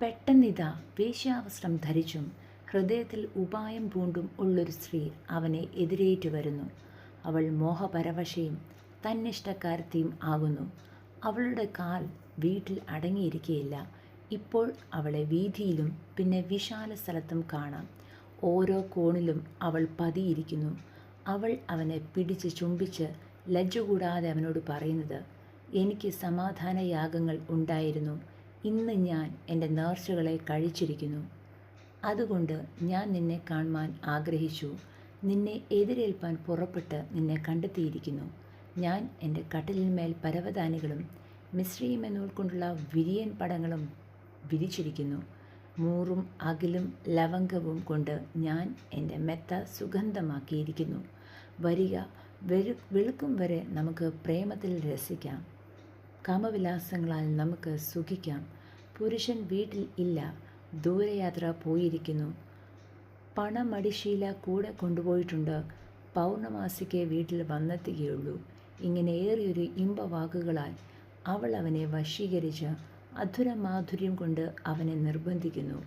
പെട്ടെന്നിതാ വേശ്യാവസ്ത്രം ധരിച്ചും ഹൃദയത്തിൽ ഉപായം പൂണ്ടും ഉള്ളൊരു സ്ത്രീ അവനെ എതിരേറ്റു വരുന്നു. അവൾ മോഹപരവശയും തന്നിഷ്ടക്കാരത്തിയും ആകുന്നു. അവളുടെ കാൽ വീട്ടിൽ അടങ്ങിയിരിക്കുകയില്ല. ഇപ്പോൾ അവളെ വീഥിയിലും പിന്നെ വിശാല സ്ഥലത്തും കാണാം. ഓരോ കോണിലും അവൾ പതിയിരിക്കുന്നു. അവൾ അവനെ പിടിച്ച് ചുംബിച്ച് ലജ്ജ കൂടാതെ അവനോട് പറയുന്നത്, എനിക്ക് സമാധാനയാഗങ്ങൾ ഉണ്ടായിരുന്നു, ഇന്ന് ഞാൻ എൻ്റെ നേർച്ചകളെ കഴിച്ചിരിക്കുന്നു. അതുകൊണ്ട് ഞാൻ നിന്നെ കാണുവാൻ ആഗ്രഹിച്ചു. നിന്നെ എതിരേൽപ്പാൻ പുറപ്പെട്ട് നിന്നെ കണ്ടെത്തിയിരിക്കുന്നു. ഞാൻ എൻ്റെ കട്ടിലിന്മേൽ പരവതാനികളും മിസ്രയീം നൂൽ കൊണ്ടുള്ള വിരിയൻ പടങ്ങളും വിരിച്ചിരിക്കുന്നു. മൂറും അകിലും ലവംഗവും കൊണ്ട് ഞാൻ എൻ്റെ മെത്ത സുഗന്ധമാക്കിയിരിക്കുന്നു. വരിക, വെളുക്കും വരെ നമുക്ക് പ്രേമത്തിൽ രസിക്കാം. കാമവിലാസങ്ങളാൽ നമുക്ക് സുഖിക്കാം. പുരുഷൻ വീട്ടിൽ ഇല്ല, ദൂരയാത്ര പോയിരിക്കുന്നു. പണമടിശീല കൂടെ കൊണ്ടുപോയിട്ടുണ്ട്, പൗർണമാസിക്ക് വീട്ടിൽ വന്നെത്തുകയുള്ളൂ. ഇങ്ങനെ ഏറിയൊരു ഇമ്പവാക്കുകളാൽ അവൾ അവനെ വശീകരിച്ച് അധുരമാധുര്യം കൊണ്ട് അവനെ നിർബന്ധിക്കുന്നു.